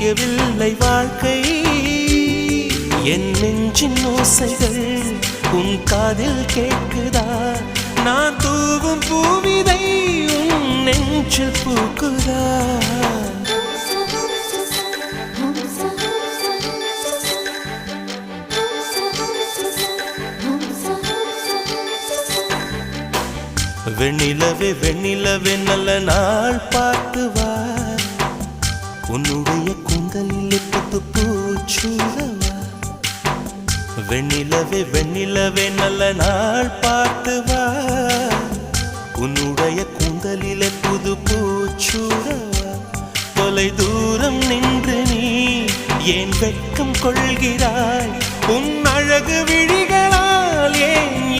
விடியவில்லை வாழ்க்கை என் நெஞ்சின் ஓசைகள் உன் காதில் கேட்குதா நான் தூவும் பூவிதை உன் நெஞ்சில் பூக்குதா வெண்ணிலவே வெண்ணிலவே நல்ல நாள் பார்த்து வா உன்னுடைய கூந்தலில் புத்து பூச்சூடவா வெண்ணிலவே வெண்ணிலவே நல்ல நாள் பார்த்து வா உன்னுடைய கூந்தலில் புது பூச்சூடவா தொலை தூரம் நின்று நீ ஏன் வெட்கம் கொள்கிறாய்